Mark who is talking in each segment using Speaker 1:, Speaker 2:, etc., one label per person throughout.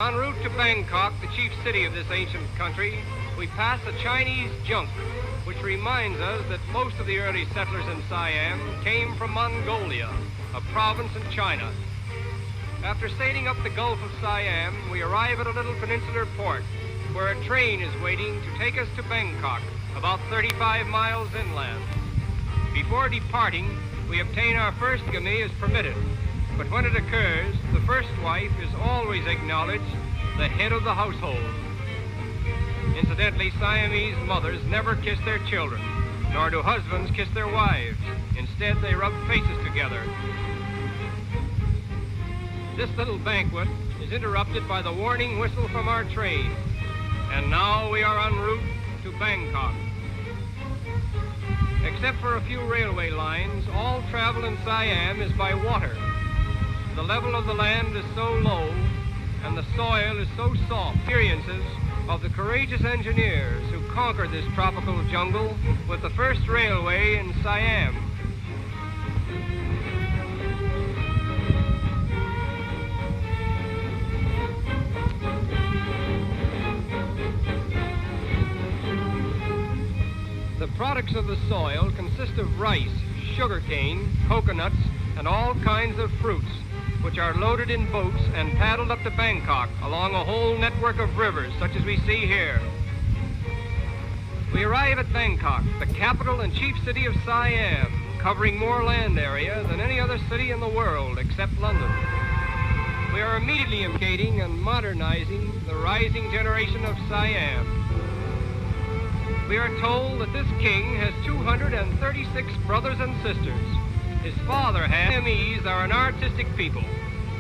Speaker 1: En route to Bangkok, the chief city of this ancient country, we pass a Chinese junk, which reminds us that most of the early settlers in Siam came from Mongolia, a province in China. After sailing up the Gulf of Siam, we arrive at a little peninsular port where a train is waiting to take us to Bangkok, about 35 miles inland. Before departing, we obtain our first gami as permitted. But when it occurs, the first wife is always acknowledged the head of the household. Incidentally, Siamese mothers never kiss their children, nor do husbands kiss their wives. Instead, they rub faces together. This little banquet is interrupted by the warning whistle from our train. And now we are en route to Bangkok. Except for a few railway lines, all travel in Siam is by water. The level of the land is so low and the soil is so soft. Experiences of the courageous engineers who conquered this tropical jungle with the first railway in Siam. The products of the soil consist of rice, sugarcane, coconuts, and all kinds of fruits, which are loaded in boats and paddled up to Bangkok along a whole network of rivers, such as we see here. We arrive at Bangkok, the capital and chief city of Siam, covering more land area than any other city in the world except London. We are immediately educating and modernizing the rising generation of Siam. We are told that this king has 236 brothers and sisters. His father had. Siamese are an artistic people.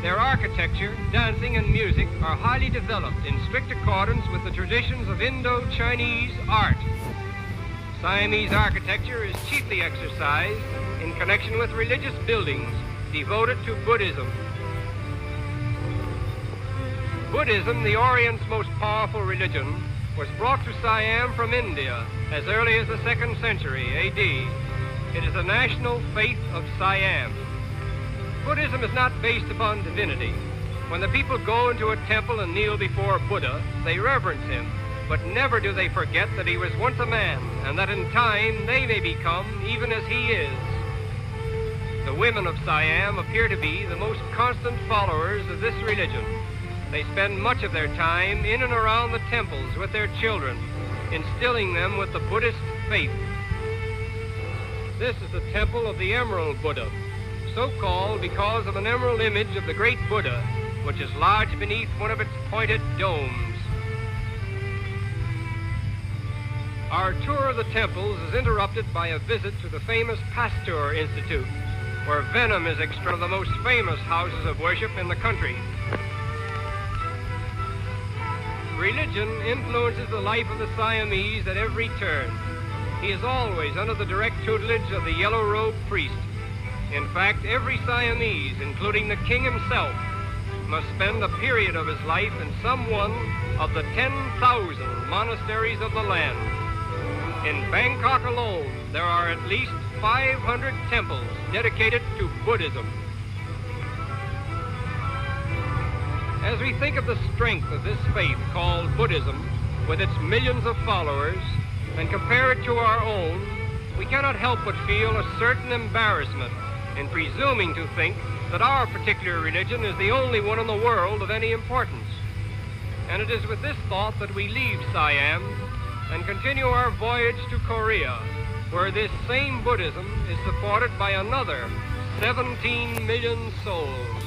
Speaker 1: Their architecture, dancing, and music are highly developed in strict accordance with the traditions of Indo-Chinese art. Siamese architecture is chiefly exercised in connection with religious buildings devoted to Buddhism. Buddhism, the Orient's most powerful religion, was brought to Siam from India as early as the 2nd century A.D. It is the national faith of Siam. Buddhism is not based upon divinity. When the people go into a temple and kneel before Buddha, they reverence him, but never do they forget that he was once a man, and that in time they may become even as he is. The women of Siam appear to be the most constant followers of this religion. They spend much of their time in and around the temples with their children, instilling them with the Buddhist faith. This is the temple of the Emerald Buddha, so called because of an emerald image of the great Buddha, which is lodged beneath one of its pointed domes. Our tour of the temples is interrupted by a visit to the famous Pasteur Institute, where venom is extracted from the most famous houses of worship in the country. Religion influences the life of the Siamese at every turn. He is always under the direct tutelage of the yellow-robed priest. In fact, every Siamese, including the king himself, must spend a period of his life in some one of the 10,000 monasteries of the land. In Bangkok alone, there are at least 500 temples dedicated to Buddhism. As we think of the strength of this faith called Buddhism, with its millions of followers, and compare it to our own, we cannot help but feel a certain embarrassment in presuming to think that our particular religion is the only one in the world of any importance. And it is with this thought that we leave Siam and continue our voyage to Korea, where this same Buddhism is supported by another 17 million souls.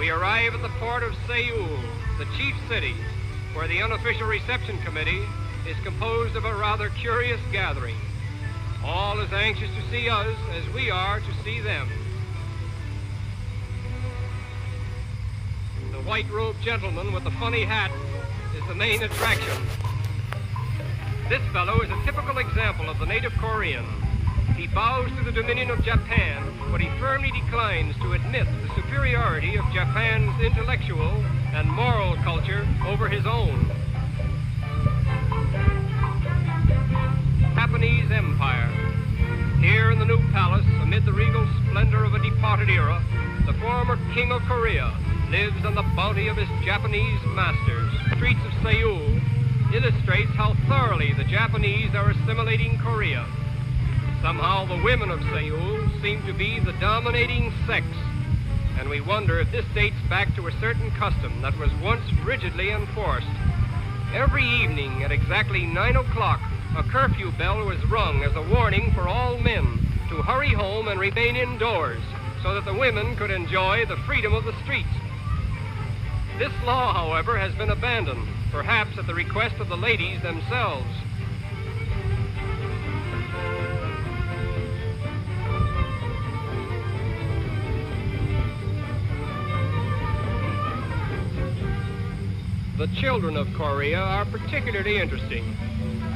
Speaker 1: We arrive at the port of Seoul, the chief city, where the unofficial reception committee is composed of a rather curious gathering. All as anxious to see us as we are to see them. The white-robed gentleman with the funny hat is the main attraction. This fellow is a typical example of the native Korean. He bows to the dominion of Japan, but he firmly declines to admit the superiority of Japan's intellectual and moral culture over his own. Japanese Empire. Here in the new palace, amid the regal splendor of a departed era, the former king of Korea, lives on the bounty of his Japanese masters. The streets of Seoul illustrates how thoroughly the Japanese are assimilating Korea. Somehow the women of Seoul seem to be the dominating sex, and we wonder if this dates back to a certain custom that was once rigidly enforced. Every evening at exactly 9 o'clock, a curfew bell was rung as a warning for all men to hurry home and remain indoors so that the women could enjoy the freedom of the streets. This law, however, has been abandoned, perhaps at the request of the ladies themselves. The children of Korea are particularly interesting.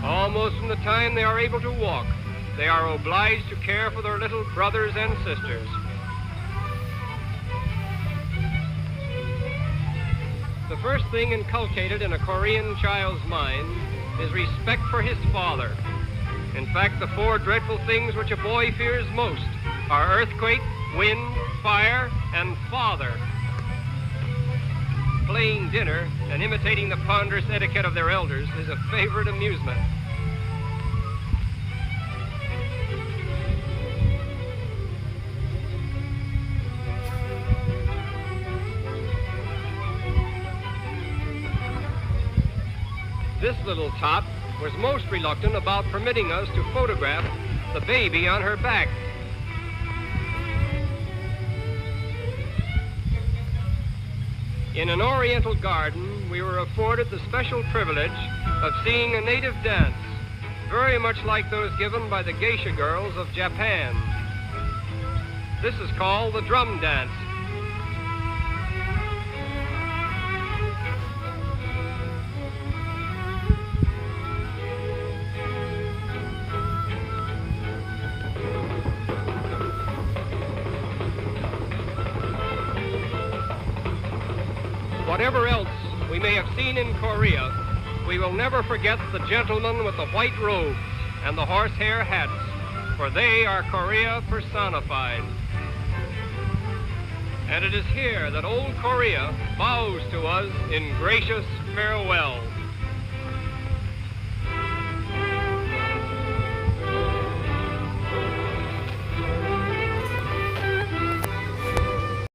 Speaker 1: Almost from the time they are able to walk, they are obliged to care for their little brothers and sisters. The first thing inculcated in a Korean child's mind is respect for his father. In fact, the four dreadful things which a boy fears most are earthquake, wind, fire, and father. Playing dinner and imitating the ponderous etiquette of their elders is a favorite amusement. This little tot was most reluctant about permitting us to photograph the baby on her back. In an Oriental garden, we were afforded the special privilege of seeing a native dance, very much like those given by the geisha girls of Japan. This is called the drum dance. Whatever else we may have seen in Korea, we will never forget the gentlemen with the white robes and the horsehair hats, for they are Korea personified. And it is here that old Korea bows to us in gracious farewell.